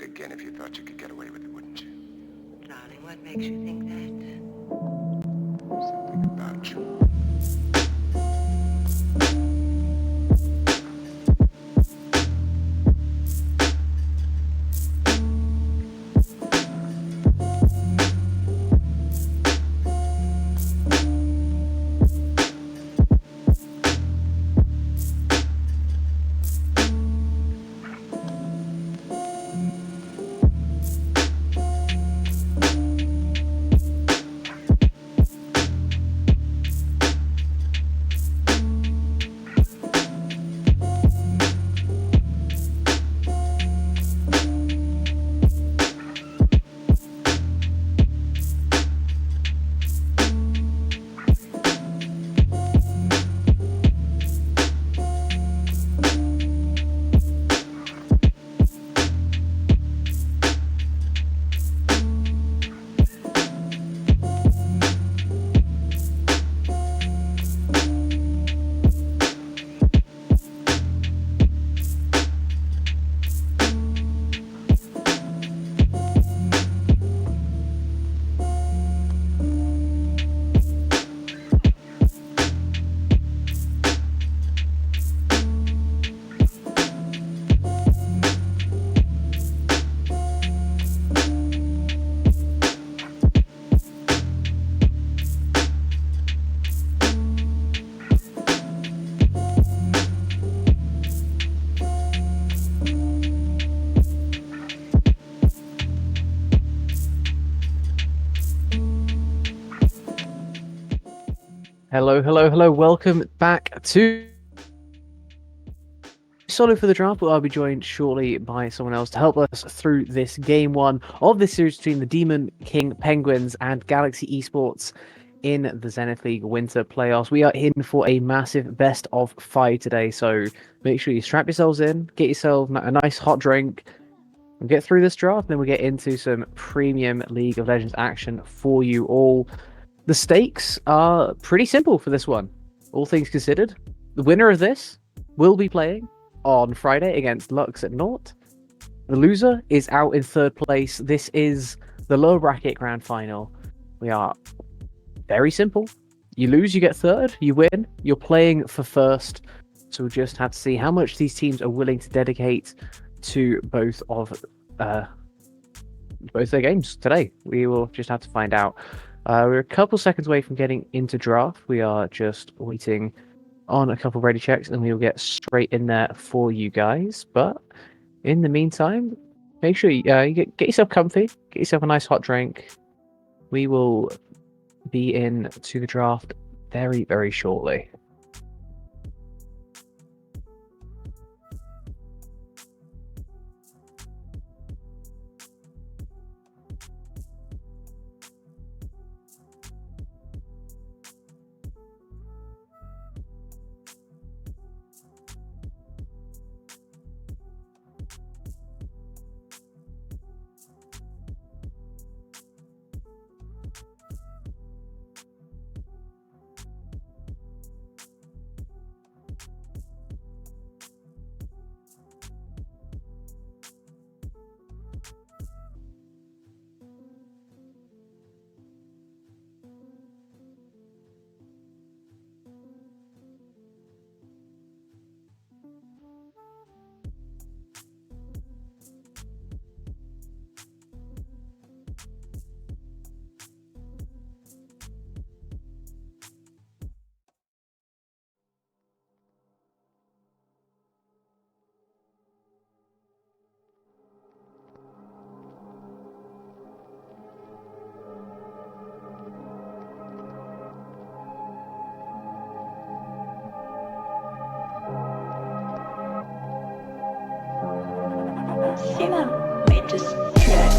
it again if you thought you could get away with it, wouldn't you? Darling, what makes you think that? Something about you. Hello, hello, hello. Welcome back to Solid for the Draft. I'll be joined shortly by someone else to help us through this game one of this series between the Demon King Penguins and Galaxy Esports in the Zenith League Winter Playoffs. We are in for a massive best of 5 today, so make sure you strap yourselves in, get yourself a nice hot drink, and get through this draft. Then we get into some premium League of Legends action for you all. The stakes are pretty simple for this one, all things considered. The winner of this will be playing on Friday against Lux at Naught. The loser is out in third place. This is the lower bracket grand final. We are very simple. You lose, you get third. You win, you're playing for first. So we'll just have to see how much these teams are willing to dedicate to both their games today. We will just have to find out. We're a couple seconds away from getting into draft. We are just waiting on a couple ready checks, and we'll get straight in there for you guys. But in the meantime, make sure you get yourself comfy, get yourself a nice hot drink. We will be in to the draft very, very shortly. Sina made this track.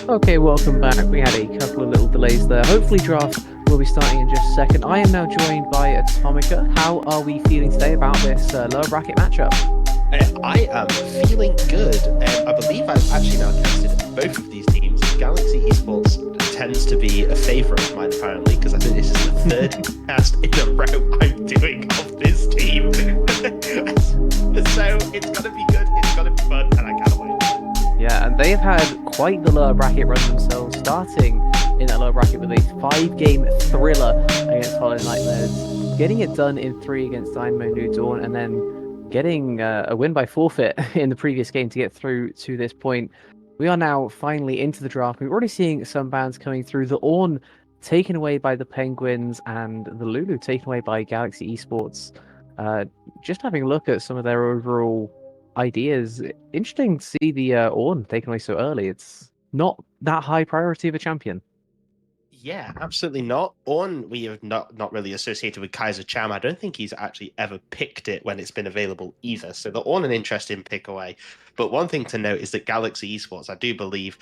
Okay, welcome back. We had a couple of little delays there. Hopefully, draft will be starting in just a second. I am now joined by Atomica. How are we feeling today about this lower bracket matchup? I am feeling good. I believe I've actually now tested both of these teams. Galaxy Esports tends to be a favourite of mine, apparently, because I think this is the third cast in a row I'm doing of this team. So it's going to be good, it's going to be fun, and I can't wait. Yeah, and they've had quite the lower bracket run themselves, starting in that lower bracket with a 5-game thriller against Hollow Nightmares, getting it done in 3 against Dynamo New Dawn, and then getting a win by forfeit in the previous game to get through to this point. We are now finally into the draft. We're already seeing some bands coming through. The Ornn taken away by the Penguins and the Lulu taken away by Galaxy Esports. Just having a look at some of their overall ideas, interesting to see the Ornn taken away so early. It's not that high priority of a champion. Yeah, absolutely not. Ornn, we have not really associated with Kaiser Cham. I don't think he's actually ever picked it when it's been available either. So the Ornn, an interesting pick away. But one thing to note is that Galaxy Esports, I do believe,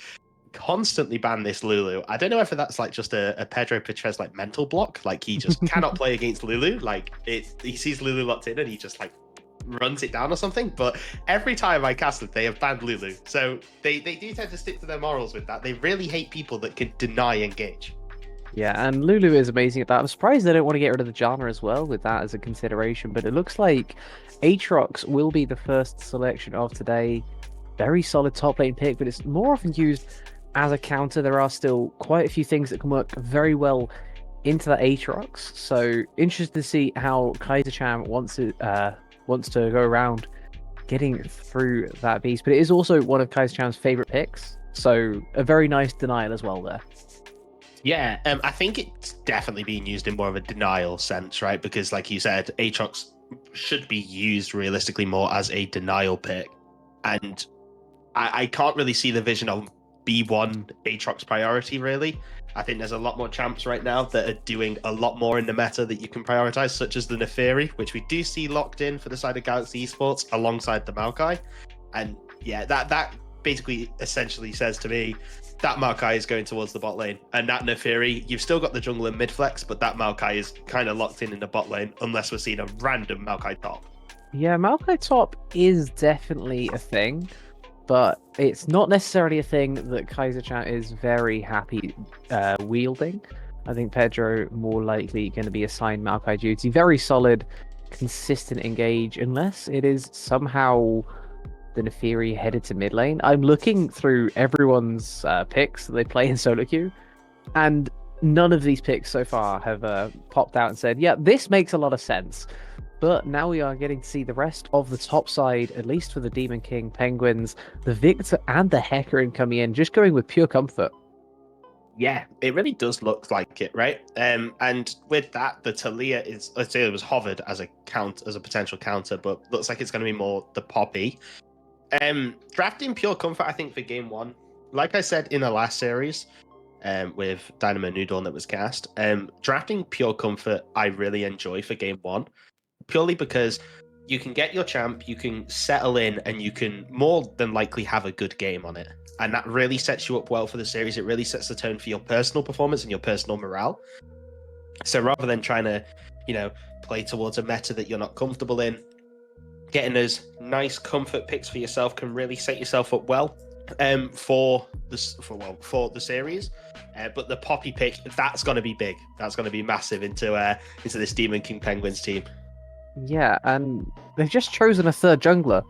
constantly ban this Lulu. I don't know if that's like just a Pedro Petres like mental block. Like he just cannot play against Lulu. Like he sees Lulu locked in and he just like runs it down or something. But every time I cast it, they have banned Lulu. So they do tend to stick to their morals with that. They really hate people that can deny engage. Yeah, and Lulu is amazing at that. I'm surprised they don't want to get rid of the Janna as well with that as a consideration, but it looks like Aatrox will be the first selection of today. Very solid top lane pick, but it's more often used as a counter. There are still quite a few things that can work very well into that Aatrox, so interested to see how Kaiser Cham wants to go around getting through that beast, but it is also one of Kaiser Cham's favorite picks, so a very nice denial as well there. Yeah, I think it's definitely being used in more of a denial sense, right? Because, like you said, Aatrox should be used realistically more as a denial pick. And I can't really see the vision of B1 Aatrox priority, really. I think there's a lot more champs right now that are doing a lot more in the meta that you can prioritize, such as the Neferi, which we do see locked in for the side of Galaxy Esports alongside the Maokai. And yeah, that basically essentially says to me that Maokai is going towards the bot lane, and that Neferi, you've still got the jungle and mid flex, but that Maokai is kind of locked in the bot lane unless we're seeing a random Maokai top. Yeah, Maokai top is definitely a thing, but it's not necessarily a thing that Kaiser Cham is very happy wielding. I think Pedro more likely going to be assigned Maokai duty. Very solid, consistent engage, unless it is somehow the Neferi headed to mid lane. I'm looking through everyone's picks that they play in solo queue, and none of these picks so far have popped out and said, yeah, this makes a lot of sense. But now we are getting to see the rest of the top side, at least for the Demon King Penguins, the Victor and the Hecarim coming in, just going with pure comfort. Yeah, it really does look like it, right? And with that, the Talia is, let's say it was hovered as a potential counter, but looks like it's going to be more the Poppy. Drafting pure comfort, I think, for game 1, like I said in the last series, with Dynamo New Dawn that was cast, drafting pure comfort I really enjoy for game 1, purely because you can get your champ, you can settle in, and you can more than likely have a good game on it. And that really sets you up well for the series. It really sets the tone for your personal performance and your personal morale. So rather than trying to, play towards a meta that you're not comfortable in, getting those nice comfort picks for yourself can really set yourself up well for the series. But the Poppy pick, that's going to be big. That's going to be massive into this Demon King Penguins team. Yeah, and they've just chosen a third jungler.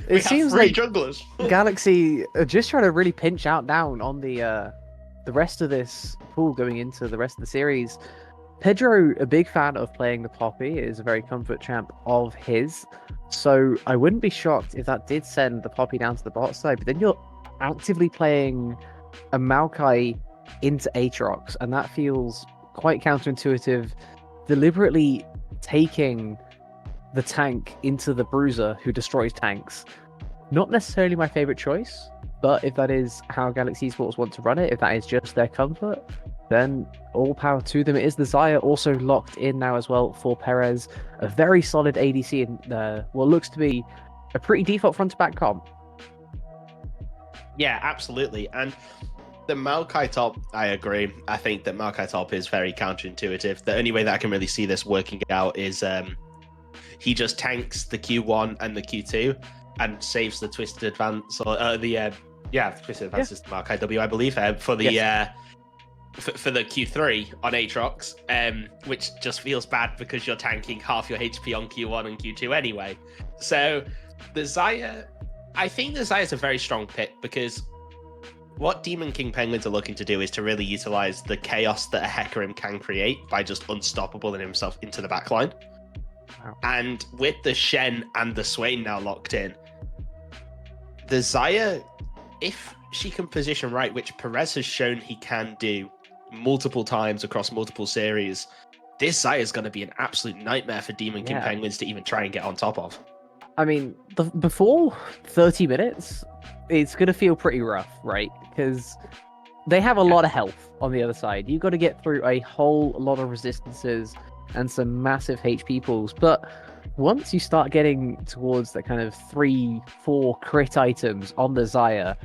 It seems like junglers. Galaxy are just trying to really pinch out down on the rest of this pool going into the rest of the series. Pedro, a big fan of playing the Poppy, is a very comfort champ of his. So I wouldn't be shocked if that did send the Poppy down to the bot side. But then you're actively playing a Maokai into Aatrox, and that feels quite counterintuitive. Deliberately taking the tank into the Bruiser who destroys tanks. Not necessarily my favorite choice, but if that is how Galaxy Esports want to run it, if that is just their comfort, then all power to them. It is the Xayah also locked in now as well for Perez. A very solid ADC in what looks to be a pretty default front-to-back comp. Yeah, absolutely. And the Maokai top, I agree. I think that Maokai top is very counterintuitive. The only way that I can really see this working out is he just tanks the Q1 and the Q2 and saves the twisted advance or twisted advance is the Maokai W, I believe, for the for the Q3 on Aatrox, which just feels bad because you're tanking half your HP on Q1 and Q2 anyway. So the Xayah, I think the Xayah is a very strong pick because what Demon King Penguins are looking to do is to really utilize the chaos that a Hecarim can create by just unstoppable in himself into the backline. Wow. And with the Shen and the Swain now locked in, the Xayah, if she can position right, which Perez has shown he can do multiple times across multiple series, this Xayah is going to be an absolute nightmare for Demon King Penguins to even try and get on top of. I mean, before 30 minutes, it's going to feel pretty rough, right? Because they have a lot of health on the other side. You've got to get through a whole lot of resistances and some massive HP pools. But once you start getting towards that kind of 3-4 crit items on the Xayah,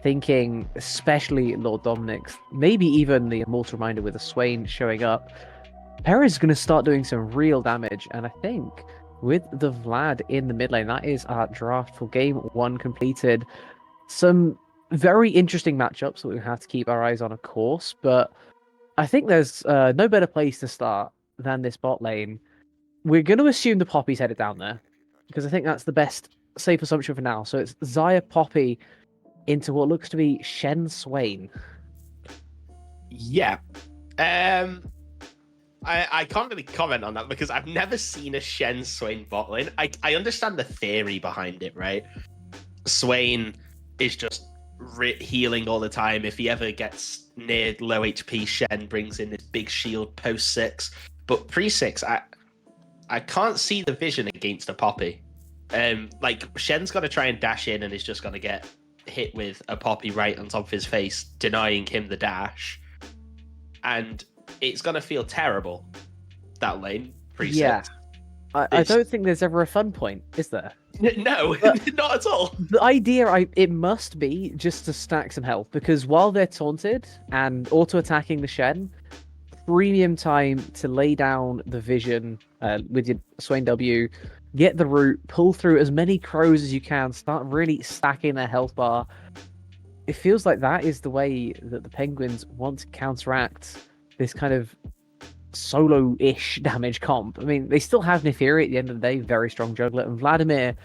thinking especially Lord Dominic's, maybe even the Immortal Reminder with a Swain showing up, Perez is going to start doing some real damage. And I think with the Vlad in the mid lane, that is our draft for game 1 completed. Some very interesting matchups that we have to keep our eyes on, of course, but I think there's no better place to start than this bot lane. We're going to assume the Poppy's headed down there, because I think that's the best safe assumption for now. So it's Xayah Poppy into what looks to be Shen Swain. Yeah. I can't really comment on that because I've never seen a Shen Swain bot lane. I understand the theory behind it, right? Swain is just healing all the time. If he ever gets near low HP, Shen brings in this big shield post 6. But pre 6, I can't see the vision against a Poppy. Like Shen's got to try and dash in and is just going to get hit with a Poppy right on top of his face, denying him the dash. And it's going to feel terrible, that lane, pre 6. Yeah. I don't think there's ever a fun point, is there? No, not at all. The idea, it must be just to stack some health, because while they're taunted and auto-attacking the Shen, premium time to lay down the vision with your Swain W, get the root, pull through as many crows as you can, start really stacking their health bar. It feels like that is the way that the Penguins want to counteract this kind of solo-ish damage comp. I mean, they still have Neferi at the end of the day, very strong juggler, and Vladimir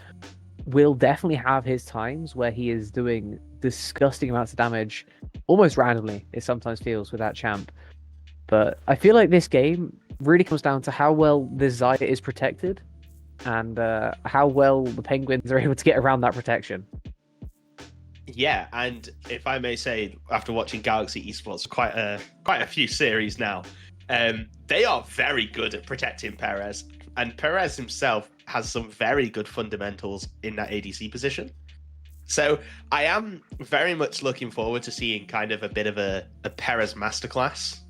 will definitely have his times where he is doing disgusting amounts of damage, almost randomly, it sometimes feels, with that champ. But I feel like this game really comes down to how well this Xayah is protected, and how well the Penguins are able to get around that protection. Yeah, and if I may say, after watching Galaxy Esports quite a few series now, they are very good at protecting Perez, and Perez himself has some very good fundamentals in that ADC position. So I am very much looking forward to seeing kind of a bit of a Perez masterclass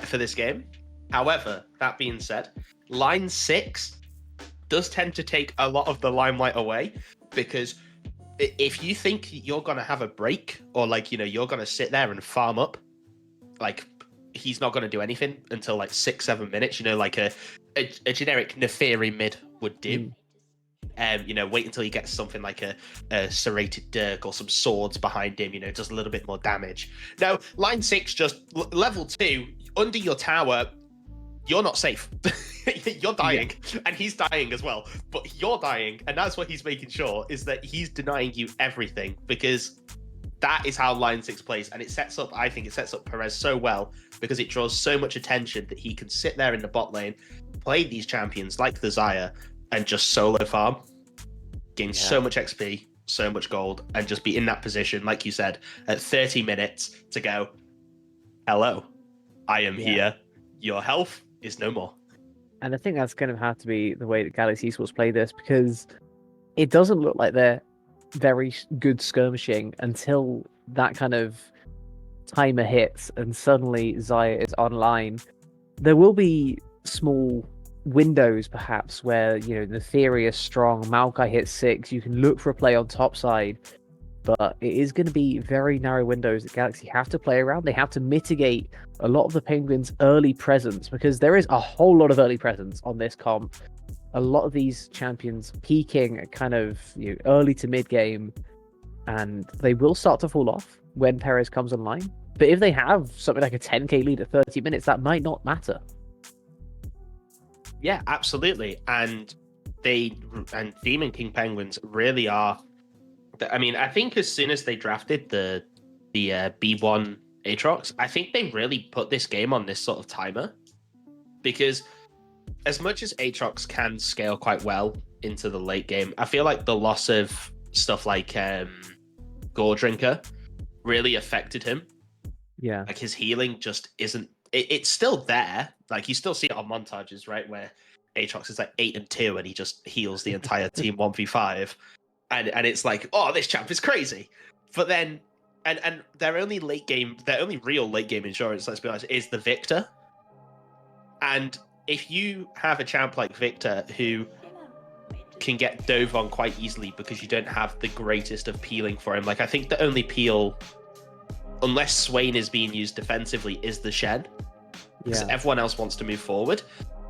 for this game. However, that being said, line 6 does tend to take a lot of the limelight away, because if you think you're going to have a break, or like, you know, you're going to sit there and farm up, like, he's not going to do anything until like 6-7 minutes, you know, like a generic Neferi mid would do. You know, wait until he gets something like a serrated Dirk or some swords behind him, you know, does a little bit more damage. Now, line 6, just level 2, under your tower, you're not safe. You're dying, and he's dying as well, but you're dying, and that's what he's making sure, is that he's denying you everything, because that is how line 6 plays, and I think it sets up Perez so well, because it draws so much attention that he can sit there in the bot lane, play these champions like the Xayah, and just solo farm, gain so much XP, so much gold, and just be in that position, like you said, at 30 minutes to go, hello, I am here, your health is no more. And I think that's going to have to be the way that Galaxy Esports play this, because it doesn't look like they're very good skirmishing until that kind of timer hits and suddenly Xayah is online. There will be small windows, perhaps, where, you know, the theory is strong, Maokai hits 6, you can look for a play on top side, but it is going to be very narrow windows that Galaxy have to play around. They have to mitigate a lot of the Penguins' early presence, because there is a whole lot of early presence on this comp. A lot of these champions peaking at kind of early to mid game, and they will start to fall off when Perez comes online. But if they have something like a 10k lead at 30 minutes, that might not matter. Yeah, absolutely. And Demon King Penguins really are. I mean, I think as soon as they drafted the B1 Aatrox, I think they really put this game on this sort of timer, because as much as Aatrox can scale quite well into the late game, I feel like the loss of stuff like Gore Drinker really affected him. Yeah. Like his healing just isn't. It's still there. Like you still see it on montages, right, where Aatrox is like 8-2 and he just heals the entire team 1v5, and it's like, oh, this champ is crazy. But then, and their only real late game insurance, let's be honest, is the Victor. And if you have a champ like Victor who can get dove on quite easily because you don't have the greatest of peeling for him, like I think the only peel, unless Swain is being used defensively, is the Shen, because everyone else wants to move forward.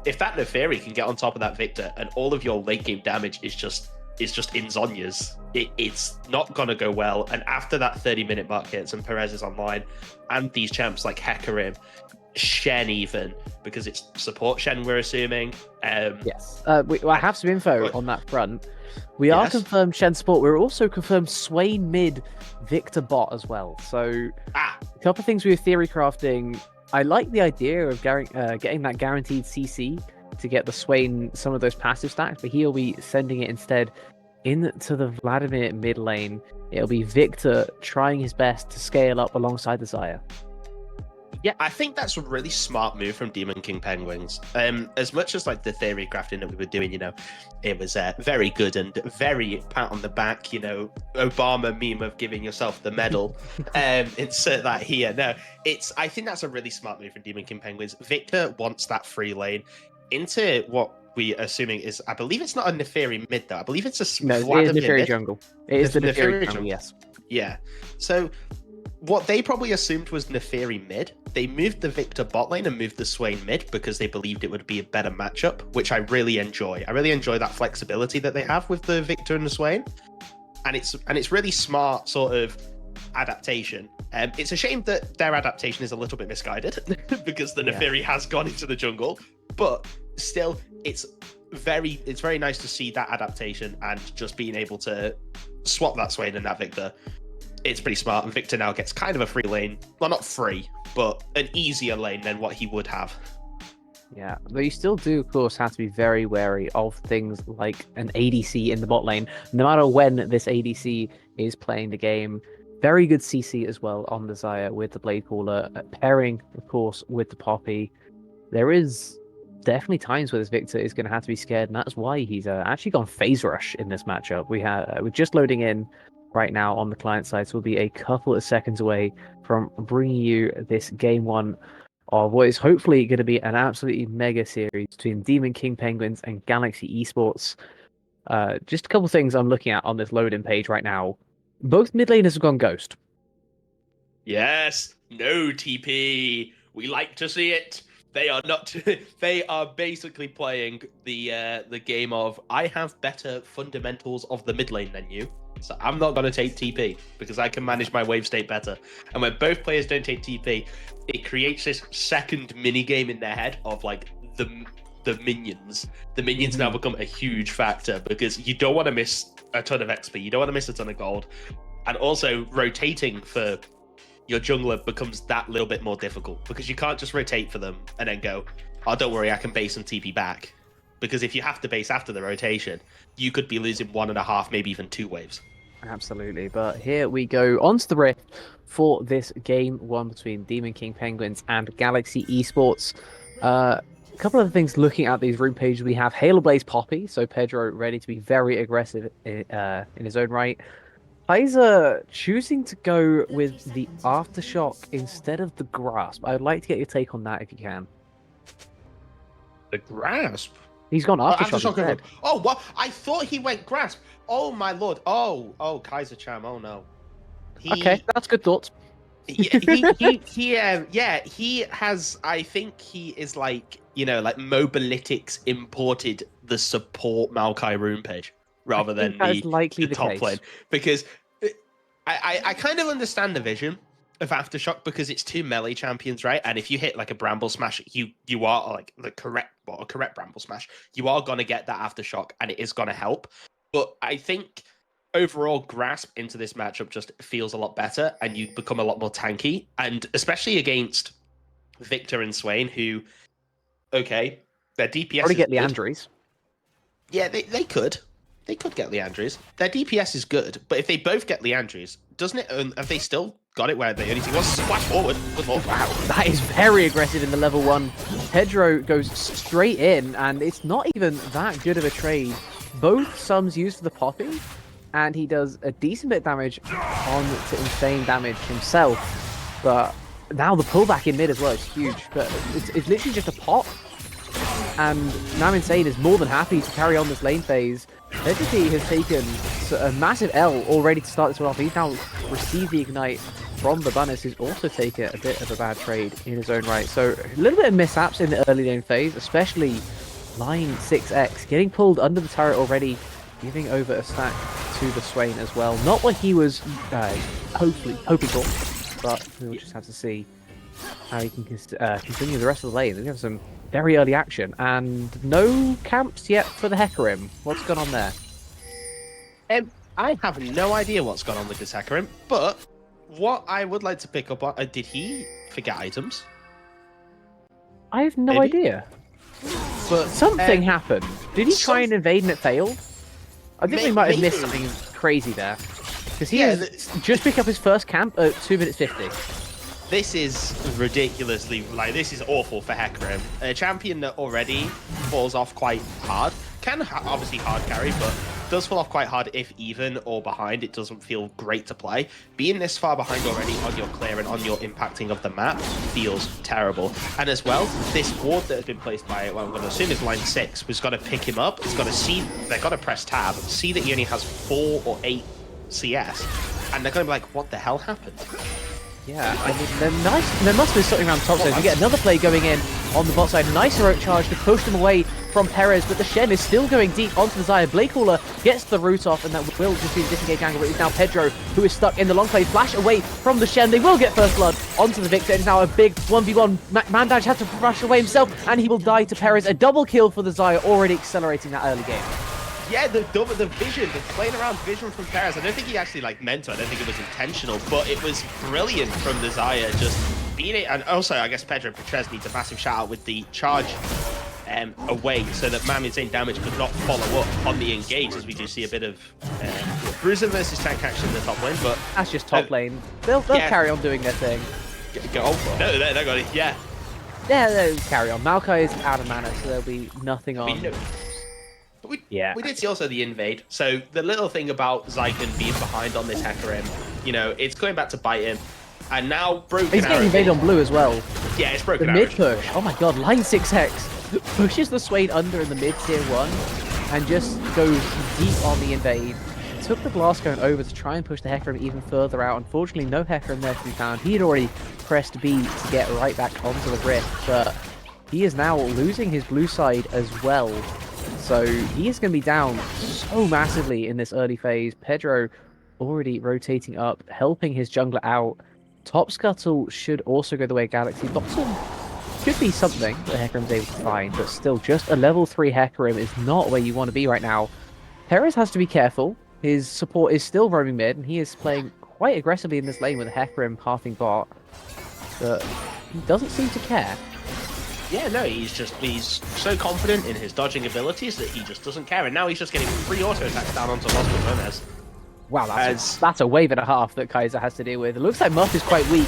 If that Neferi can get on top of that Victor and all of your late game damage is just in Zonya's, it's not gonna go well. And after that 30-minute mark hits and Perez is online, and these champs like Hecarim, Shen even, because it's support Shen we're assuming. Yes. I have some info on that front. We are confirmed Shen support. We're also confirmed Swain mid, Victor bot as well. So a couple of things we were theory crafting. I like the idea of getting that guaranteed CC to get the Swain some of those passive stacks, but he'll be sending it instead into the Vladimir mid lane. It'll be Victor trying his best to scale up alongside the Xayah. Yeah, I think that's a really smart move from Demon King Penguins. As much as like the theory crafting that we were doing, it was very good and very pat on the back, Obama meme of giving yourself the medal. Insert that here. No, I think that's a really smart move from Demon King Penguins. Victor wants that free lane into what we assuming is, I believe it's not a Neferi mid though. I believe it's a it is Neferi jungle. It is the Neferi jungle, yes. Yeah. So what they probably assumed was Neferi mid. They moved the Victor bot lane and moved the Swain mid because they believed it would be a better matchup, which I really enjoy. I really enjoy that flexibility that they have with the Victor and the Swain. And it's really smart sort of adaptation. It's a shame that their adaptation is a little bit misguided because the Neferi has gone into the jungle, but still it's very nice to see that adaptation and just being able to swap that Swain and that Victor. It's pretty smart, and Victor now gets kind of a free lane. Well, not free, but an easier lane than what he would have. Yeah, but you still do, of course, have to be very wary of things like an ADC in the bot lane, no matter when this ADC is playing the game. Very good CC as well on the Xayah with the Blade Caller, pairing, of course, with the Poppy. There is definitely times where this Victor is going to have to be scared, and that's why he's actually gone Phase Rush in this matchup. We're just loading in right now on the client side, so we'll be a couple of seconds away from bringing you this game one of what is hopefully going to be an absolutely mega series between Demon King Penguins and Galaxy Esports. Just a couple of things I'm looking at on this load-in page right now. Both mid laners have gone Ghost. Yes, no TP. We like to see it. They are not. They are basically playing the game of I have better fundamentals of the mid lane than you, so I'm not going to take TP because I can manage my wave state better. And when both players don't take TP, it creates this second mini game in their head of like the minions. The minions now become a huge factor because you don't want to miss a ton of XP, you don't want to miss a ton of gold, and also rotating for your jungler becomes that little bit more difficult because you can't just rotate for them and then go, oh, don't worry, I can base and TP back. Because if you have to base after the rotation, you could be losing 1.5, maybe even 2 waves. Absolutely, but here we go onto the rift for this game one between Demon King Penguins and Galaxy Esports. A couple of things looking at these room pages, we have Halo Blaze Poppy, so Pedro ready to be very aggressive in his own right. Kaiser choosing to go with the Aftershock instead of the Grasp. I'd like to get your take on that if you can. The Grasp? He's gone Aftershock instead. Oh, what? I thought he went Grasp. Oh, my lord. Oh, Kaiser Cham. Oh, no. Okay, that's good thoughts. He has. I think he is like, like Mobalytics imported the support Maokai rune page rather I think than that is likely the top case. lane, because I kind of understand the vision of Aftershock because it's two melee champions, right? And if you hit like a Bramble Smash, you are like a correct Bramble Smash, you are gonna get that Aftershock, and it is gonna help. But I think overall grasp into this matchup just feels a lot better, and you become a lot more tanky, and especially against Victor and Swain, who, okay, their DPS Probably is get good. Leandries. Yeah, they could. They could get Leandries. Their DPS is good, but if they both get Leandries, doesn't it? Have they still got it where the only thing was splash forward? Wow, that is very aggressive in the level 1. Pedro goes straight in, and it's not even that good of a trade. Both sums used for the poppy, and he does a decent bit of damage on to insane damage himself. But now the pullback in mid as well is huge. But it's literally just a pop. And now Insane is more than happy to carry on this lane phase. Veggie has taken a massive L already to start this one off. He's now received the Ignite from the Bunnis, who's also taken a bit of a bad trade in his own right. So a little bit of mishaps in the early lane phase, especially line 6x, getting pulled under the turret already, giving over a stack to the Swain as well. Not what he was hoping for, but we'll just have to see how he can continue the rest of the lane. We have some very early action, and no camps yet for the Hecarim. What's going on there? I have no idea what's gone on with this Hecarim, but what I would like to pick up on, did he forget items? I have no Maybe? idea. But Something happened. Did he try and invade and it failed? I think we might have missed maybe. something crazy there. Because he Yeah, has just picked up his first camp at 2 minutes 50. This is ridiculously, this is awful for Hecarim. A champion that already falls off quite hard. Can obviously hard carry, but does fall off quite hard if even or behind. It doesn't feel great to play. Being this far behind already on your clear and on your impacting of the map feels terrible. And as well, this ward that has been placed by, well, I'm going to assume it's line 6, was going to pick him up. It's got to see, they've got to press tab, see that he only has 4 or 8 CS, and they're going to be like, what the hell happened? Yeah, I mean, there must be something around top side. We get another play going in on the bot side. Nice heroic charge to push them away from Perez, but the Shen is still going deep onto the Xayah. Blakecaller gets the root off, and that will just be the disengage angle. But it's now Pedro who is stuck in the long play. Flash away from the Shen. They will get first blood onto the Victor. It's now a big 1v1. Mandaj has to rush away himself, and he will die to Perez. A double kill for the Xayah, already accelerating that early game. Yeah, the vision, the playing around vision from Perez. I don't think he actually meant to. I don't think it was intentional, but it was brilliant from the Xayah, just being it. And also, I guess Pedro Petrez needs a massive shout out with the charge away, so that Mami's in damage could not follow up on the engage, as we do see a bit of Bruiser versus tank action in the top lane. But that's just top lane. They'll carry on doing their thing. No, they got it. Yeah, they'll carry on. Maokai is out of mana, so there'll be nothing on. We did see also the invade. So the little thing about Zykan being behind on this Hecarim, it's going back to bite him. And now Broken He's getting invaded on blue as well. Yeah, it's Broken The Arrow. mid push. Oh my god, line 6x pushes the Swain under in the mid tier 1 and just goes deep on the invade. Took the blast going over to try and push the Hecarim even further out. Unfortunately, no Hecarim there to be found. He had already pressed B to get right back onto the rift, but he is now losing his blue side as well. So he is going to be down so massively in this early phase. Pedro already rotating up, helping his jungler out. Top Scuttle should also go the way of Galaxy. Bottom could be something that Hecarim's able to find, but still just a level 3 Hecarim is not where you want to be right now. Perez has to be careful. His support is still roaming mid, and he is playing quite aggressively in this lane with Hecarim pathing bot. But he doesn't seem to care. Yeah, no, he's so confident in his dodging abilities that he just doesn't care. And now he's just getting free auto attacks down onto Lost with Gomez. Wow, that's a wave and a half that Kaiser has to deal with. It looks like Muff is quite weak,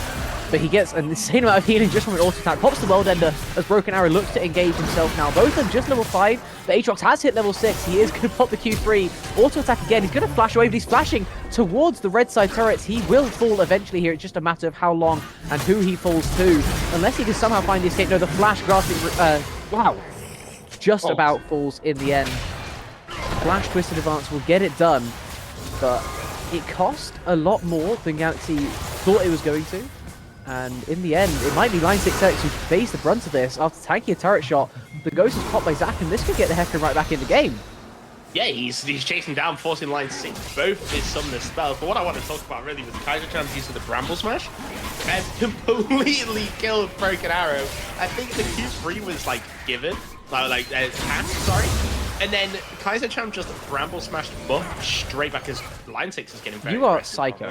but he gets an insane amount of healing just from an auto attack. Pops the World Ender as Broken Arrow looks to engage himself now. Both of them just level 5, but Aatrox has hit level 6. He is going to pop the Q3. Auto attack again. He's going to flash away, but he's flashing towards the red side turrets. He will fall eventually here. It's just a matter of how long and who he falls to. Unless he can somehow find the escape. No, the flash grasping... wow. Just about falls in the end. Flash Twisted Advance will get it done, but it cost a lot more than Galaxy thought it was going to. And in the end, it might be Line 6X who faced the brunt of this after tanking a turret shot. The Ghost is popped by Zack, and this could get the Hecarim right back in the game. Yeah, he's chasing down, forcing line 6 both of his summoner spells. But what I want to talk about really was Kaiser-chan's use of the Bramble Smash. And completely killed Broken Arrow. I think the Q3 was like given, cast, sorry. And then Kaiser-chan just Bramble Smashed Muff straight back as line 6 is getting very You are aggressive. psycho.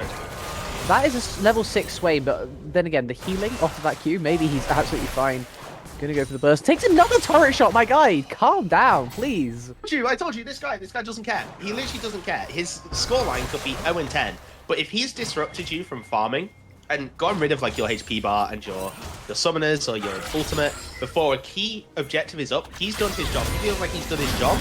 That is a level 6 Swain, but then again, the healing off of that Q, maybe he's absolutely fine. Gonna go for the burst. Takes another turret shot, my guy! Calm down, please. I told you, this guy doesn't care. He literally doesn't care. His scoreline could be 0-10, but if he's disrupted you from farming and gotten rid of like your HP bar and your summoners or your ultimate before a key objective is up, he's done his job. He feels like he's done his job,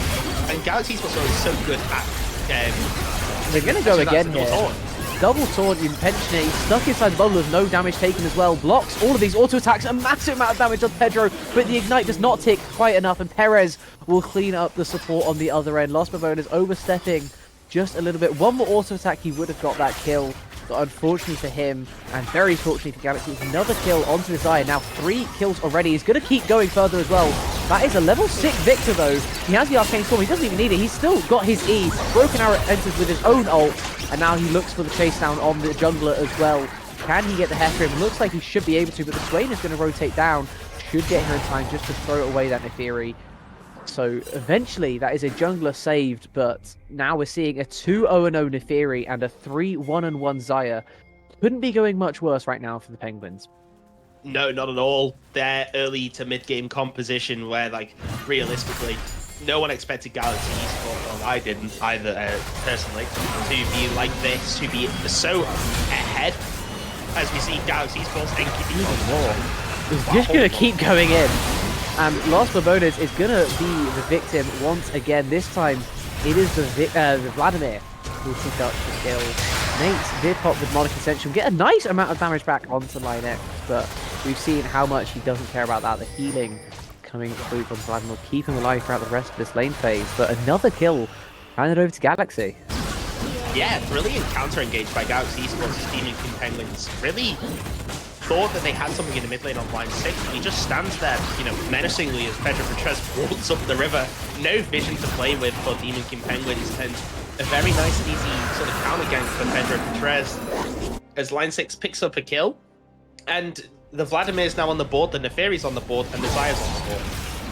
and Galaxy's also so good at. They're gonna go again here. Double taunt in pensioning, he's stuck inside the bubble with no damage taken as well. Blocks all of these auto attacks, a massive amount of damage on Pedro, but the ignite does not tick quite enough, and Perez will clean up the support on the other end. Lost Bavone is overstepping just a little bit. One more auto attack, he would have got that kill. But unfortunately for him, and very fortunately for Galaxy, it's another kill onto his eye. Now 3 kills already. He's going to keep going further as well. That is a level 6 Victor though. He has the Arcane Storm. He doesn't even need it. He's still got his E. Broken Arrow enters with his own ult. And now he looks for the chase down on the jungler as well. Can he get the Hecarim? Looks like he should be able to, but the Swain is going to rotate down. Should get here in time just to throw away that Neferi. So eventually that is a jungler saved, but now we're seeing a 2-0-0 Neferi and a 3-1-1 Xayah. Couldn't be going much worse right now for the Penguins. No, not at all. Their early to mid-game composition where, like, realistically, no one expected Galaxy Esports, well, I didn't either, personally, to be like this, to be so ahead as we see Galaxy Esports and keep even more. He's just going to keep going in. And Lost Barbones is going to be the victim once again. This time, it is the Vladimir who will pick up the kill. Nate did pop with Demonic Ascension, get a nice amount of damage back onto Line X, but we've seen how much he doesn't care about that. The healing coming through from Vladimir, keeping him alive throughout the rest of this lane phase. But another kill handed over to Galaxy. Yeah, brilliant counter engaged by Galaxy Esports' Demon King Penguins. Really thought that they had something in the mid lane on line 6. He just stands there, you know, menacingly as Pedro Petres walks up the river. No vision to play with for Demon King Penguins, and a very nice and easy sort of counter gank for Pedro Petres as line 6 picks up a kill. And the Vladimir's now on the board, the Neferi's on the board, and the Xayah's on the board.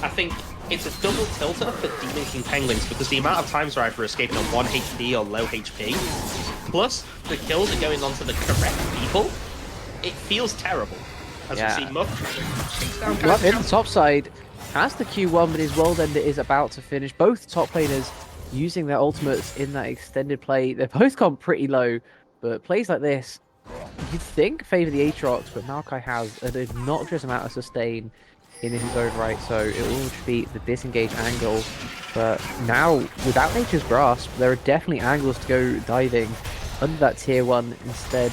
I think it's a double tilter for Demon King Penguins because the amount of times where either escaping on 1 HP or low HP, plus the kills are going on to the correct people, it feels terrible. As we see Muff chase down Muff in the top side has the Q1, but his World Ender is about to finish. Both top laners using their ultimates in that extended play. They've both gone pretty low, but plays like this, you'd think favour the Aatrox, but Maokai has an obnoxious amount of sustain in his own right, so it will be the disengage angle. But now, without Nature's Grasp, there are definitely angles to go diving under that tier 1 instead.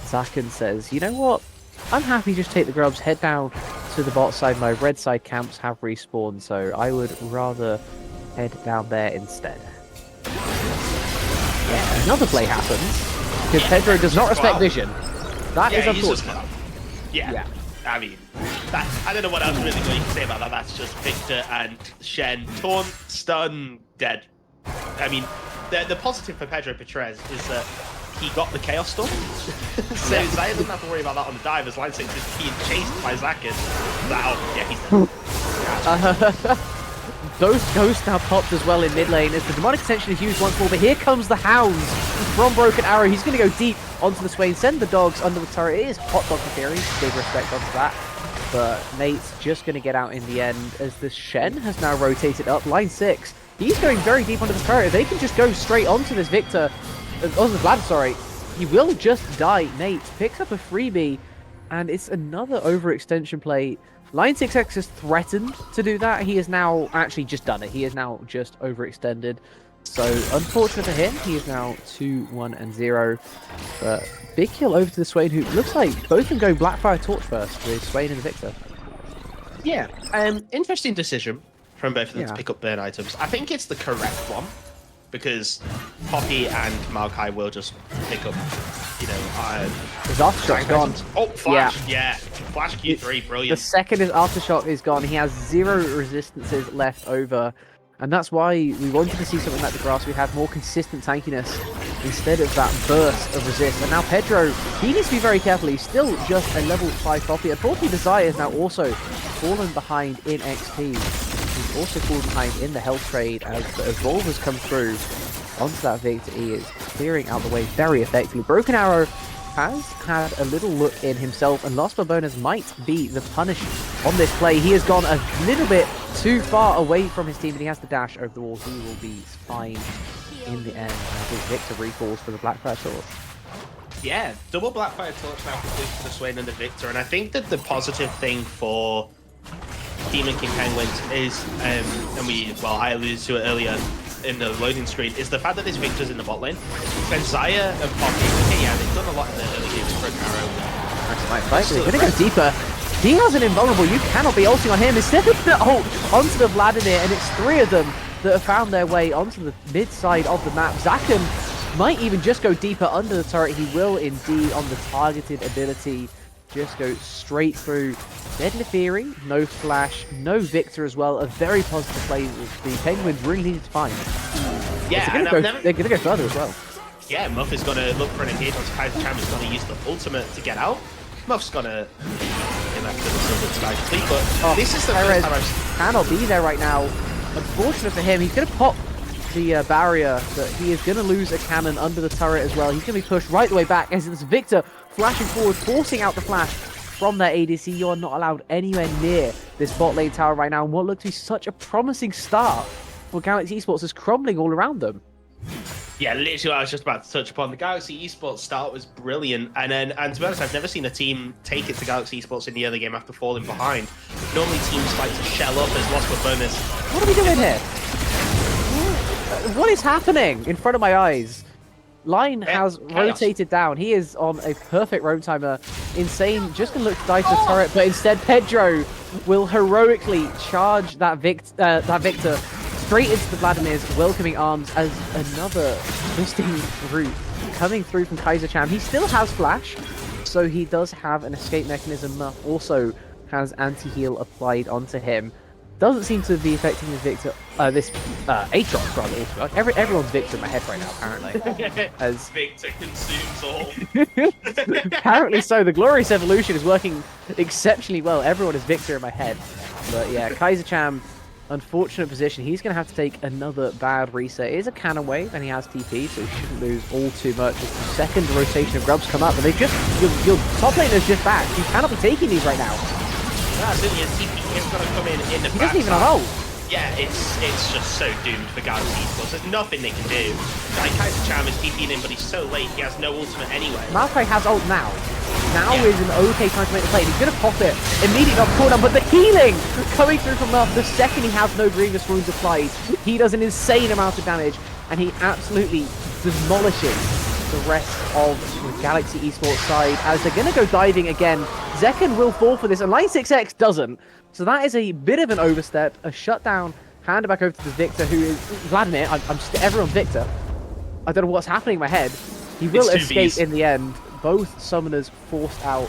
Zaken says, you know what? I'm happy just take the grubs, head down to the bot side. My red side camps have respawned, so I would rather head down there instead. Yeah, another play happens, because Pedro does not respect vision. That is unfortunate. Yeah. I mean, I don't know what else really you can say about that. That's just Victor and Shen. Taunt, stun, dead. I mean, the positive for Pedro Petres is that he got the Chaos Storm. So Xayah doesn't have to worry about that on the dive as Line 6 is being chased by Zaken. Ghost now popped as well in mid lane as the Demonic Ascension is used once more, but here comes the Hounds from Broken Arrow. He's going to go deep onto the Swain, send the dogs under the turret. It is Hot Dog Theory, big respect onto that. But Nate's just going to get out in the end as the Shen has now rotated up. Line 6, he's going very deep under the turret. If they can just go straight onto this Victor, onto the Vlad, sorry, he will just die. Nate picks up a freebie, and it's another overextension play. Line 6X has threatened to do that. He has now actually just done it. He is now just overextended. So, unfortunate for him, he is now 2-1-0. But big kill over to the Swain, who looks like both of them go Blackfire Torch first, with Swain and Victor. Yeah, interesting decision from both of them to pick up burn items. I think it's the correct one, because Poppy and Maokai will just pick up, you know, His aftershock's gone. Oh, Flash, yeah. Flash Q3, The brilliant. second his aftershock is gone, he has 0 resistances left over. And that's why we wanted to see something like the grass. We have more consistent tankiness instead of that burst of resist. And now Pedro, he needs to be very careful. He's still just a level 5 Poppy. Unfortunately, Desire is now also fallen behind in XP. He's also fallen behind in the health trade as the Evolve has come through onto that Victor. He is clearing out the way very effectively. Broken Arrow has had a little look in himself, and Lost Bonus might be the punish on this play. He has gone a little bit too far away from his team, but he has to dash over the wall. He will be fine in the end. I think Victor refalls for the Blackfire Torch. Yeah, double Blackfire Torch now completed for Swain and the Victor, and I think that the positive thing for Demon King Penguins is, and I alluded to it earlier in the loading screen, is the fact that this Victor's in the bot lane. When Zaya and Poppy, okay, yeah, they've done a lot in the early games for Arrow. That's my fight. They're gonna go deeper. He has an invulnerable. You cannot be ulting on him. Instead of the ult onto the Vladimir, and it's 3 of them that have found their way onto the mid side of the map. Zaken might even just go deeper under the turret. He will indeed on the targeted ability just go straight through. Deadly Fury, no flash, no Victor as well. A very positive play that the Penguins really needed to find. Yeah, they're going to go further as well. Yeah, Muff is going to look for an engagement. Kaiser Cham is going to use the ultimate to get out. Muff's going to but this is the first time I've cannot be there right now. Unfortunate for him, he's going to pop the barrier, but he is going to lose a cannon under the turret as well. He's going to be pushed right the way back as it's Victor flashing forward, forcing out the flash from their ADC. You are not allowed anywhere near this bot lane tower right now, and what looks to be such a promising start for Galaxy Esports is crumbling all around them. Yeah, literally what I was just about to touch upon. The Galaxy Esports start was brilliant, and to be honest, I've never seen a team take it to Galaxy Esports in the early game after falling behind. Normally teams like to shell up as Lost for bonus. What are we doing here? What is happening in front of my eyes? Line has rotated down. He is on a perfect roam timer. Insane, just gonna look to die to the turret, but instead Pedro will heroically charge that Victor straight into the Vladimir's welcoming arms as another twisting route coming through from Kaiser Cham. He still has flash, so he does have an escape mechanism. Also has anti-heal applied onto him. Doesn't seem to be affecting this Victor, Aatrox rather. Everyone's Victor in my head right now, apparently. As Victor consumes all. Apparently so. The Glorious Evolution is working exceptionally well. Everyone is Victor in my head. But yeah, Kaiser Cham, unfortunate position. He's going to have to take another bad reset. It is a cannon wave, and he has TP, so he shouldn't lose all too much. As the second rotation of grubs come up, but they just your top laner's just back. You cannot be taking these right now. Absolutely, a TP is going to come in the He doesn't even have ult. Yeah, it's just so doomed for Galaxy Esports. There's nothing they can do. Like, Kaiser Cham is TPing in, but he's so late, he has no ultimate anyway. Maokai has ult now. Now is an okay time to make the play. He's going to pop it immediately off cooldown, but the healing coming through from Muff the second he has no Grievous Wounds applied. He does an insane amount of damage, and he absolutely demolishes the rest of the Galaxy Esports side as they're going to go diving again. Zekken will fall for this, and Line 6X doesn't. So that is a bit of an overstep, a shutdown, handed back over to the Victor, who is Vladimir. Everyone's Victor. I don't know what's happening in my head. He will escape in the end. Both summoners forced out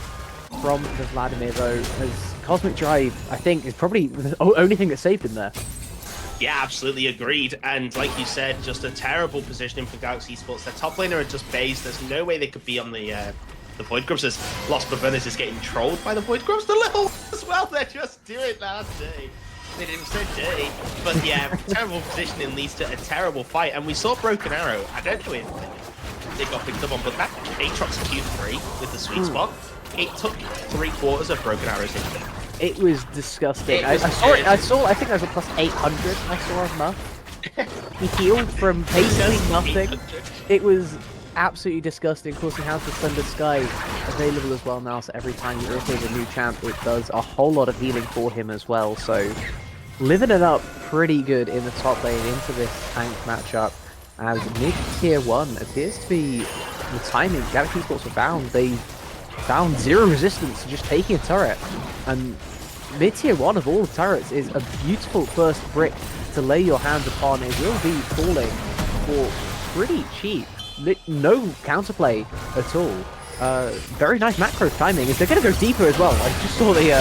from the Vladimir, though, as Cosmic Drive, I think, is probably the only thing that saved him there. Yeah, absolutely agreed. And like you said, just a terrible positioning for Galaxy Esports. Their top laner are just based. There's no way they could be on the Void Grubs, as Lost Bavernus is getting trolled by the Void Grubs. The little as well, they're just doing that day. They did him so dirty. But yeah, terrible positioning leads to a terrible fight. And we saw Broken Arrow. I don't know if they got picked up on, but that Aatrox Q3 with the sweet spot, it took 3/4 of Broken Arrow's hit. It was disgusting. I think there's a plus 800 I saw of Muff. He healed from basically nothing. It was absolutely disgusting. Of course, he has the Thunder Sky available as well now, so every time he rotates a new champ, it does a whole lot of healing for him as well. So, living it up pretty good in the top lane into this tank matchup, as mid-tier 1 appears to be the timing Galaxy Esports were found. They found 0 resistance to just taking a turret, and mid-tier 1 of all the turrets is a beautiful first brick to lay your hands upon. It will be falling for pretty cheap. No counterplay at all. Very nice macro timing. They're going to go deeper as well. I just saw the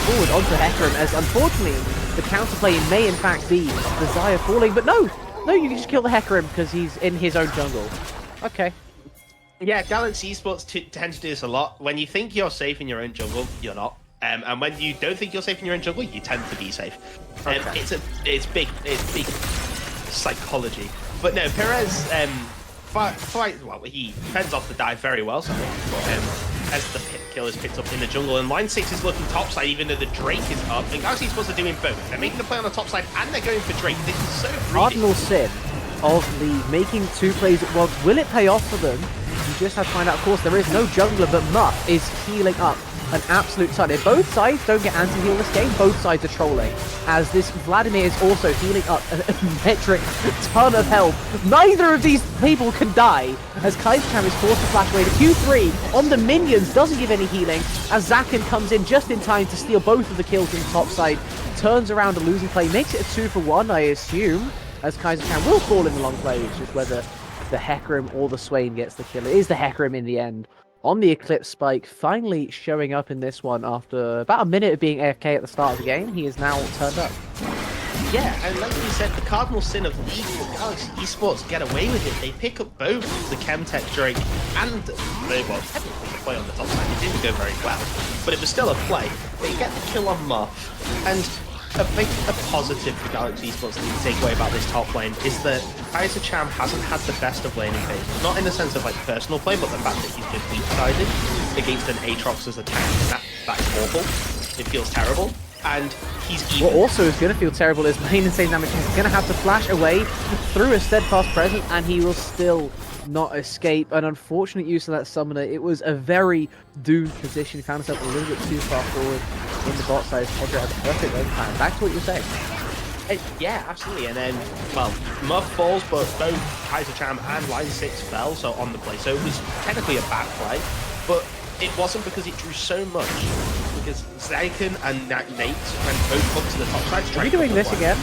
forward onto Hecarim, as unfortunately the counterplay may in fact be the Xayah falling, but no, you can just kill the Hecarim because he's in his own jungle. Okay. Yeah, Galaxy Esports tend to do this a lot. When you think you're safe in your own jungle, you're not. And when you don't think you're safe in your own jungle, you tend to be safe. Okay. It's big psychology. But no, Perez he fends off the dive very well. So as the kill is picked up in the jungle, and line 6 is looking topside, even though the Drake is up. And Galaxy Esports are doing both. They're making a play on the top side, and they're going for Drake. This is so greedy. Cardinal sin of the making 2 plays at once. Will it pay off for them? You just have to find out. Of course, there is no jungler, but Muff is healing up an absolute ton. If both sides don't get anti-heal this game, both sides are trolling. As this Vladimir is also healing up a metric ton of health. Neither of these people can die, as Kaisercam is forced to flash away. The Q3 on the minions doesn't give any healing, as Zakin comes in just in time to steal both of the kills in the top side. Turns around a losing play, makes it a 2-for-1, I assume, as Kaisercam will fall in the long play. It's just whether the Hecarim or the Swain gets the kill. It is the Hecarim in the end. On the Eclipse Spike, finally showing up in this one after about a minute of being AFK at the start of the game. He is now turned up. Yeah, and like we said, the cardinal sin of League for Galaxy Esports get away with it. They pick up both the Chemtech Drake and technically the play on the top side. It didn't go very well, but it was still a play. They get the kill on Muff, and a positive for Galaxy Esports that you take away about this top lane is that Kaisercam hasn't had the best of laning phases. Not in the sense of like personal play, but the fact that he's just weak-sided against an Aatrox as a tank. That's awful. It feels terrible. And he's even... What also is going to feel terrible is main insane damage. He's going to have to flash away through a steadfast presence, and he will still not escape. An unfortunate use of that summoner. It was a very doomed position. He found himself a little bit too far forward in the bot side. Pedro had a perfect lane plan. Back to what you were saying. Yeah, absolutely. And then, well, Muff falls, but both Kaisercam and Line 6 fell, so on the play. So it was technically a bad play, but it wasn't because it drew so much. Because Zakin and Nate went both up to the top side. Are we doing this again?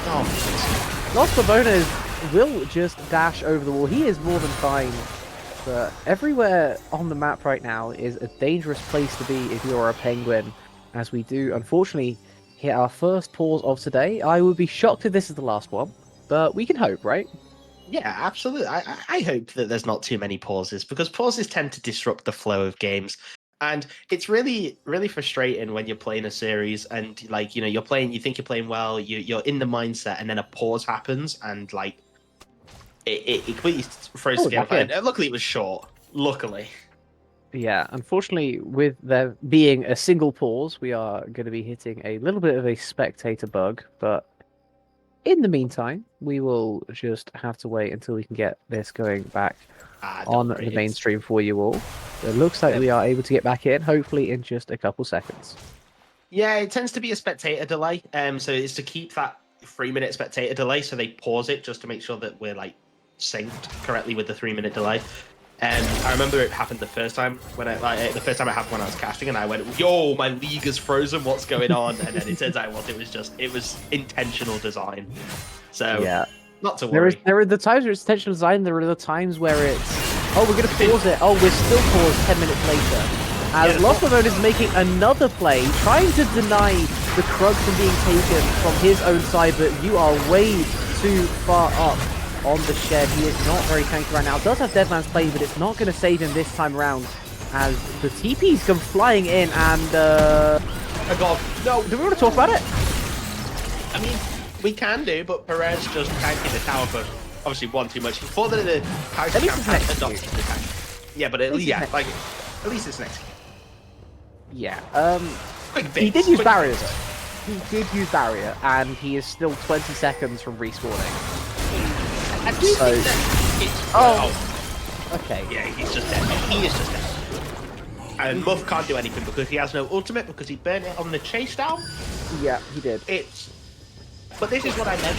Oh, Lost Pavonas will just dash over the wall. He is more than fine. But everywhere on the map right now is a dangerous place to be if you're a penguin. As we do, unfortunately, hit our first pause of today. I would be shocked if this is the last one. But we can hope, right? yeah, absolutely. I hope that there's not too many pauses, because pauses tend to disrupt the flow of games. And it's really, really frustrating when you're playing a series and, like, you know, you're playing, you think you're playing well, you're in the mindset, and then a pause happens, and, like, it completely throws the game apart. Luckily, it was short. Luckily. Yeah, unfortunately, with there being a single pause, we are going to be hitting a little bit of a spectator bug, but in the meantime, we will just have to wait until we can get this going back on the mainstream for you all. It looks like we are able to get back in, hopefully in just a couple seconds. Yeah, it tends to be a spectator delay, so it's to keep that 3-minute spectator delay, so they pause it just to make sure that we're, like, synced correctly with the 3-minute delay. I remember it happened the first time when it happened when I was casting, and I went, "Yo, my league is frozen. What's going on?" And then it turns out it was intentional design. So yeah, not to worry. There are the times where it's intentional design. There are the times where it's, oh, we're gonna pause it. Oh, we're still paused 10 minutes later. As Lostmode is making another play, trying to deny the Krug from being taken from his own side, but you are way too far up on the shed. He is not very tanky right now. Does have Deadman's play, but it's not going to save him this time around, as the TPs come flying in, and oh god, no! Do we want to talk about it? I mean, we can do, but Perez just tanking the tower for obviously one too much. He thought that the house had adopted the tank. Yeah, but at least it's next. Yeah. He did use barrier though. He did use barrier, and he is still 20 seconds from respawning. I do think that it's... Okay. Yeah, he's just dead. He is just dead. And Muff can't do anything because he has no ultimate, because he burnt it on the chase down. Yeah, he did. But this is what I meant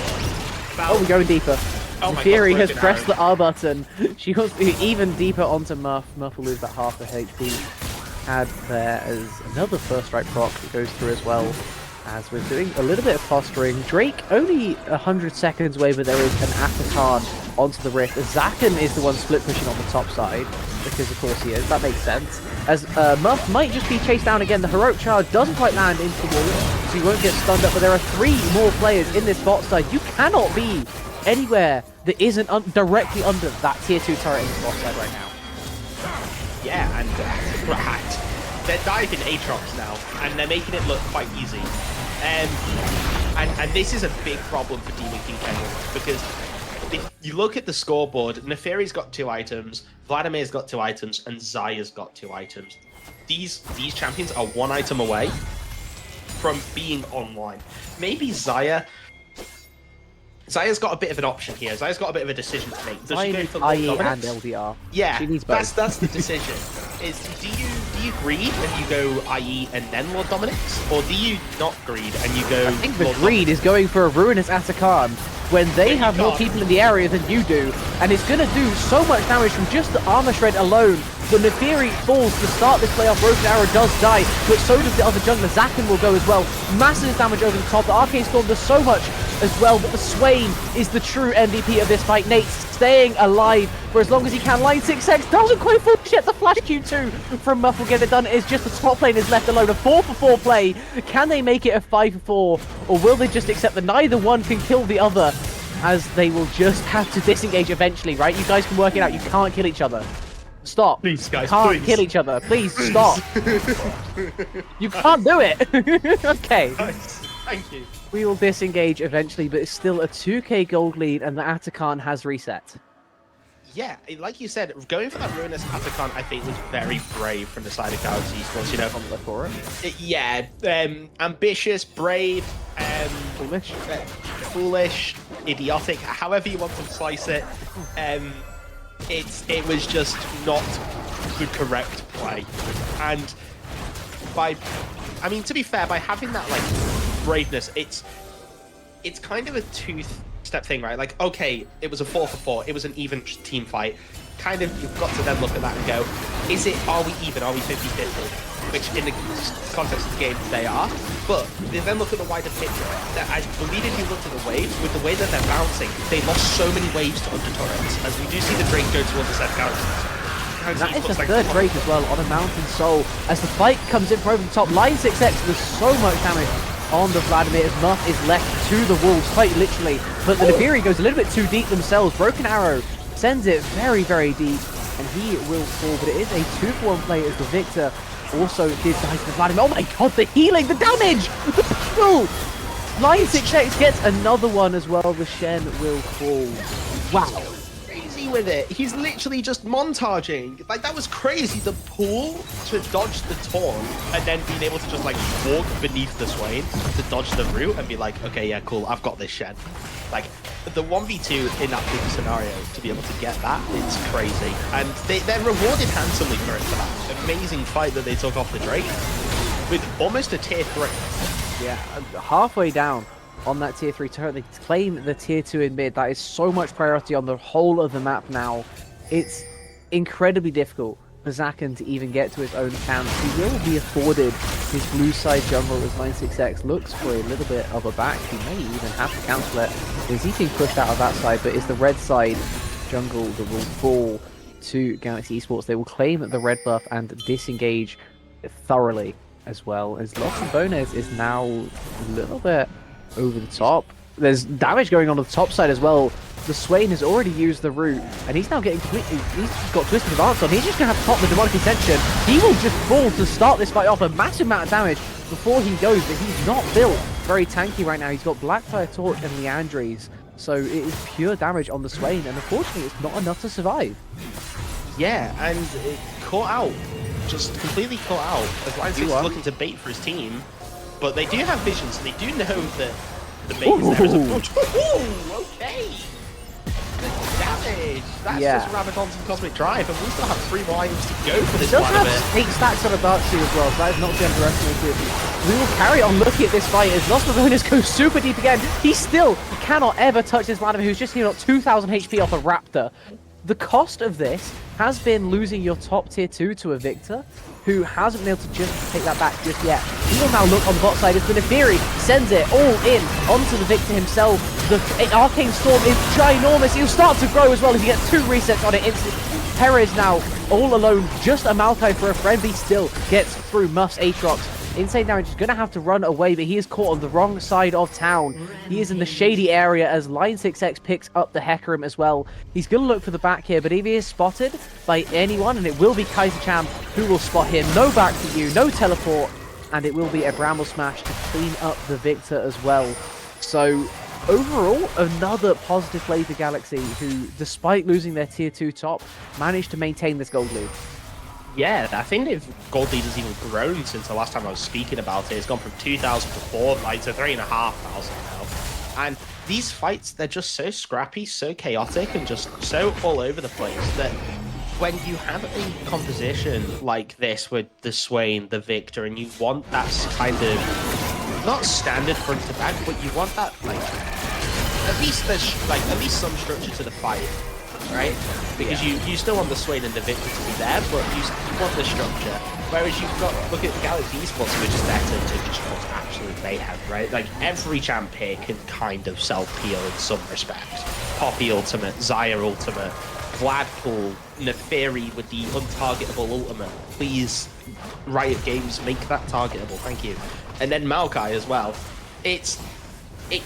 about... Oh, we're going deeper. Oh my Fury god, has pressed the R button. She wants to be even deeper onto Muff. Muff will lose about half the HP. Had there as another first strike proc that goes through as well. As we're doing a little bit of fostering. Drake only 100 seconds away, but there is an Akatarn onto the Rift. Zaken is the one split pushing on the top side, because of course he is. That makes sense. As Muff might just be chased down again. The heroic charge doesn't quite land into the wall, so he won't get stunned up. But there are 3 more players in this bot side. You cannot be anywhere that isn't directly under that tier 2 turret in this bot side right now. Yeah, and they're diving Aatrox now, and they're making it look quite easy. And this is a big problem for Demon King Penguins, because if you look at the scoreboard, Neferi's got 2 items, Vladimir's got 2 items, and Zaya's got 2 items. These champions are 1 item away from being online. Maybe Zaya's got a bit of an option here. Zaya's got a bit of a decision to make. Does she go for IE and dominance? LDR. Yeah, she needs both. that's the decision. Is do you greed and you go IE and then Lord Dominix, or do you not greed and you go? I think the Lord greed is going for a ruinous Atakan when they have more people in the area than you do, and it's going to do so much damage from just the armor shred alone. The Neferi falls to start this playoff. Broken Arrow does die, but so does the other jungler. Zaken will go as well. Massive damage over the top. The Arcane Storm does so much as well, but the Swain is the true MVP of this fight. Nate staying alive for as long as he can. Line 6X doesn't quite fall yet. The flash Q2 from Muff will get it done. It's just the top lane is left alone. A 4-for-4 play. Can they make it a 5-for-4, or will they just accept that neither one can kill the other, as they will just have to disengage eventually, right? You guys can work it out. You can't kill each other. Stop. Please, guys, Can't please. kill each other. Please, stop. You can't do it. Okay. Nice. Thank you. We will disengage eventually, but it's still a 2k gold lead, and the Atakan has reset. Yeah, like you said, going for that ruinous Atakan, I think, was very brave from the side of Galaxy Esports. You know, For it. yeah, ambitious, brave, Foolish. foolish, idiotic, however you want to slice it. It was just not the correct play, and to be fair, by having that like braveness, it's kind of a two-step thing, right? Like, okay, it was a 4-for-4, it was an even team fight. Kind of, you've got to then look at that and go, are we even? Are we 50-50? Which, in the context of the game, they are. But they then look at the wider picture. That I believe if you look at the waves, with the way that they're bouncing, they lost so many waves to under turrets. As we do see the Drake go towards the set Galaxies. That is the third Drake as well on a Mountain Soul. As the fight comes in from over the top, line 6X, there's so much damage on the Vladimir as Muff is left to the wolves, quite literally. But the Neferi goes a little bit too deep themselves. Broken Arrow sends it very, very deep, and he will fall. But it is a 2-for-1 play as the Victor also did die to the Vladimir. Oh my god, the healing, the damage! The pull! Line 6X gets another one as well. The Shen will fall. Wow. Crazy with it. He's literally just montaging. Like, that was crazy. The pull to dodge the taunt and then being able to just like walk beneath the Swain to dodge the root and be like, okay, yeah, cool, I've got this Shen. Like, the 1v2 in that big scenario, to be able to get that, it's crazy. And they're rewarded handsomely for it, for that amazing fight that they took off the Drake with almost a tier 3. Yeah, halfway down on that tier 3 turret, they claim the tier 2 in mid. That is so much priority on the whole of the map now. It's incredibly difficult for Zaken to even get to his own camp. He will be afforded his blue side jungle as 96X looks for a little bit of a back. He may even have to cancel it. Is he being pushed out of that side, but is the red side jungle that will fall to Galaxy Esports. They will claim the red buff and disengage thoroughly as well, as Lots and Bones is now a little bit over the top. There's damage going on the top side as well. The Swain has already used the root, and he's now getting he's got Twisted Advance on. He's just going to have to pop the Demonic Ascension. He will just fall to start this fight off. A massive amount of damage before he goes, but he's not built very tanky right now. He's got Blackfire Torch and Leandries, so it is pure damage on the Swain, and unfortunately it's not enough to survive. Yeah, and it caught out. Just completely caught out. As Lions is looking to bait for his team, but they do have vision, so they do know that the bait is there as a... Ooh, okay! The damage! That's just Rabadon's and Cosmic Drive, and we still have 3 more items to go for this one. It does have 8 stacks on a Darkseid as well, so that is not to underestimate. We will carry on looking at this fight as Lost Bonus goes super deep again. He still cannot ever touch this Vladimir, who's just healed up 2,000 HP off a Raptor. The cost of this has been losing your top tier 2 to a Victor, who hasn't been able to just take that back just yet. He will now look on the bot side as the Neferi sends it all in onto the Victor himself. The Arcane Storm is ginormous. He'll start to grow as well as he gets 2 resets on it instantly. Perez now all alone, just a Maokai for a friend, but he still gets through Muff's Aatrox. Insane Damage is going to have to run away, but he is caught on the wrong side of town. He is in the shady area as Line 6X picks up the Hecarim as well. He's going to look for the back here, but if he is spotted by anyone, and it will be Kaiser Cham who will spot him, no back for you, no teleport, and it will be a Bramble Smash to clean up the victor as well. So overall, another positive play for Galaxy, who, despite losing their tier 2 top, managed to maintain this gold lead. Yeah, I think if gold lead has even grown since the last time I was speaking about it. It's gone from 2,000 to 4, like to 3,500 now. And these fights, they're just so scrappy, so chaotic, and just so all over the place that when you have a composition like this with the Swain, the Victor, and you want that kind of not standard front to back, but you want that like at least there's like at least some structure to the fight. Right? Because you still want the Swain and the Victor to be there, but you want the structure. Whereas you've got, look at Galaxy Esports, which is there to just cause absolute mayhem, right? Like, every champ here can kind of self-peel in some respect. Poppy Ultimate, Xayah Ultimate, Vladpool, Neferi with the untargetable ultimate. Please, Riot Games, make that targetable, thank you. And then Maokai as well. It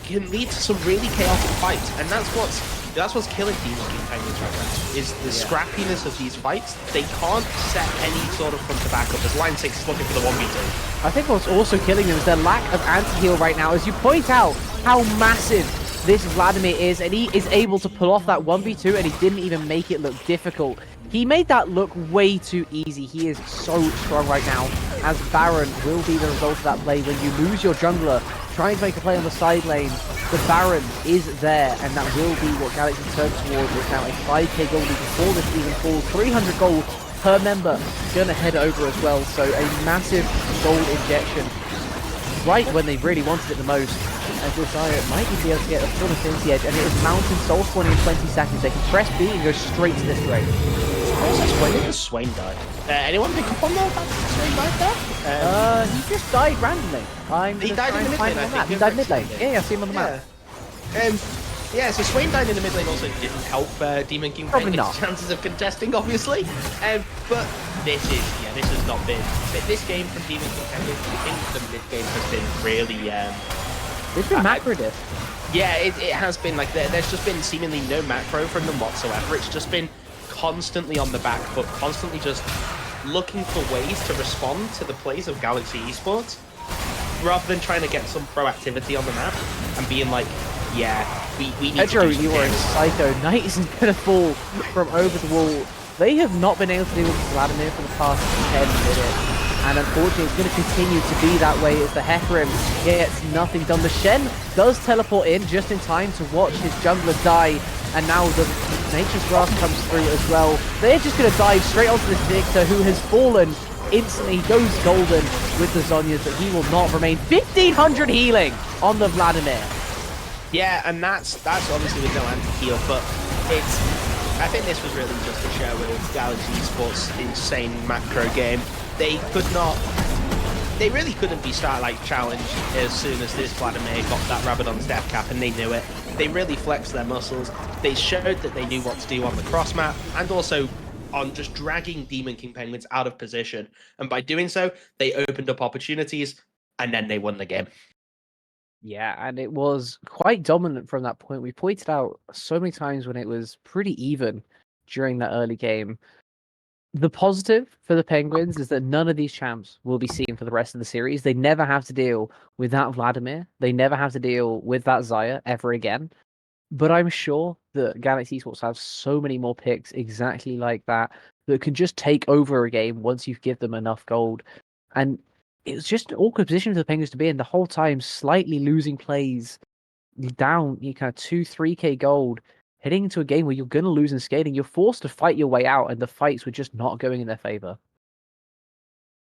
can lead to some really chaotic fights, and that's what's killing Demon King Penguins right now, is the scrappiness of these fights. They can't set any sort of front to back up as Line 6 is looking for the 1v2. I think what's also killing them is their lack of anti-heal right now, as you point out how massive this Vladimir is, and he is able to pull off that 1v2, and he didn't even make it look difficult. He made that look way too easy. He is so strong right now, as Baron will be the result of that play. When you lose your jungler trying to make a play on the side lane, the Baron is there, and that will be what Galaxy turns towards with now a 5k gold lead before this even falls. 300 gold per member gonna head over as well, so a massive gold injection right when they really wanted it the most. As Xayah might even be able to get a full Infinity Edge, and it is Mountain Soul spawning in 20 seconds. They can press B and go straight to this raid. When did the Swain die? Anyone pick up on that? Swain died there? He just died randomly. He died in the mid lane, I think. He died mid lane. Yeah, I see him on the map. Yeah, so Swain died in the mid lane also didn't help Demon King Penguins' chances of contesting, obviously. But this has not been. This game from Demon King Penguins, I think the mid game has been really. It's been macro diff. Yeah, it has been like there's just been seemingly no macro from them whatsoever. It's just been constantly on the back foot, constantly just looking for ways to respond to the plays of Galaxy Esports, rather than trying to get some proactivity on the map and being like, yeah, we need Pedro, to do you are a psycho. Knight isn't gonna fall from over the wall. They have not been able to deal with Vladimir for the past 10 minutes. And unfortunately, it's going to continue to be that way as the Hecarim gets nothing done. The Shen does teleport in just in time to watch his jungler die. And now the Nature's Grasp comes through as well. They're just going to dive straight onto this Victor, who has fallen instantly. He goes golden with the Zhonyas, but he will not remain. 1,500 healing on the Vladimir. Yeah, and that's obviously with no anti-heal, but I think this was really just a show of Galaxy Esports' insane macro game. They really couldn't be Starlight challenged as soon as this Vladimir got that Rabadon's death cap, and they knew it. They really flexed their muscles. They showed that they knew what to do on the cross map, and also on just dragging Demon King Penguins out of position. And by doing so, they opened up opportunities, and then they won the game. Yeah, and it was quite dominant from that point. We pointed out so many times when it was pretty even during that early game. The positive for the Penguins is that none of these champs will be seen for the rest of the series. They never have to deal with that Vladimir. They never have to deal with that Xayah ever again. But I'm sure that Galaxy Esports have so many more picks exactly like that that can just take over a game once you give them enough gold. And it was just an awkward position for the Penguins to be in the whole time, slightly losing plays down, kind of 2-3k gold, heading into a game where you're going to lose in scaling. You're forced to fight your way out, and the fights were just not going in their favor.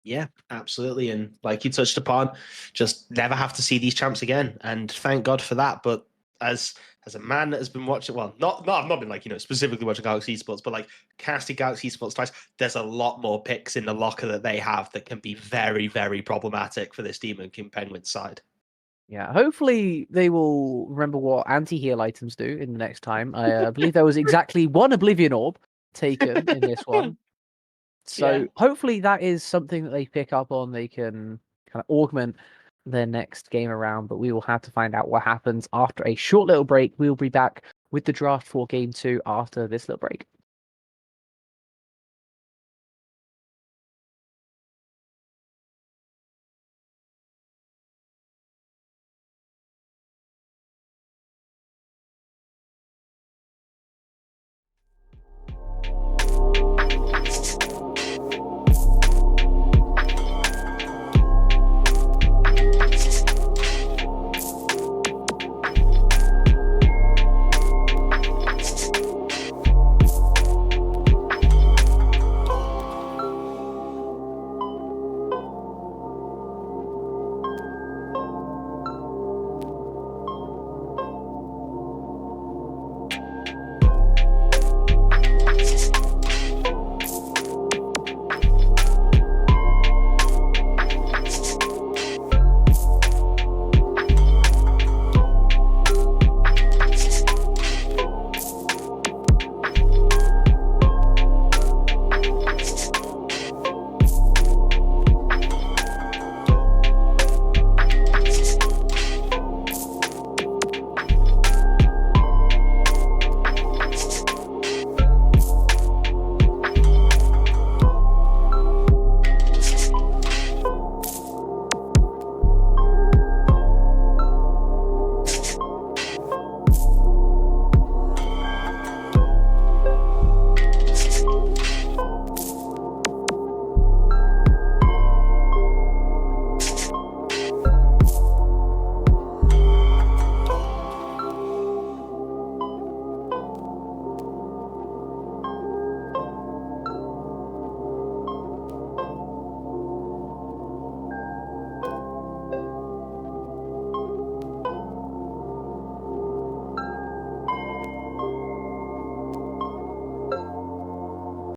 Yeah, absolutely. And like you touched upon, just never have to see these champs again. And thank God for that. But as a man that has been watching, well, I've not been like, specifically watching Galaxy Esports, but like casting Galaxy Esports twice, there's a lot more picks in the locker that they have that can be very, very problematic for this Demon King Penguins side. Yeah, hopefully they will remember what anti-heal items do in the next time. I believe there was exactly one Oblivion Orb taken in this one. So Yeah. hopefully that is something that they pick up on. They can kind of augment their next game around, but we will have to find out what happens after a short little break. We'll be back with the draft for game 2 after this little break.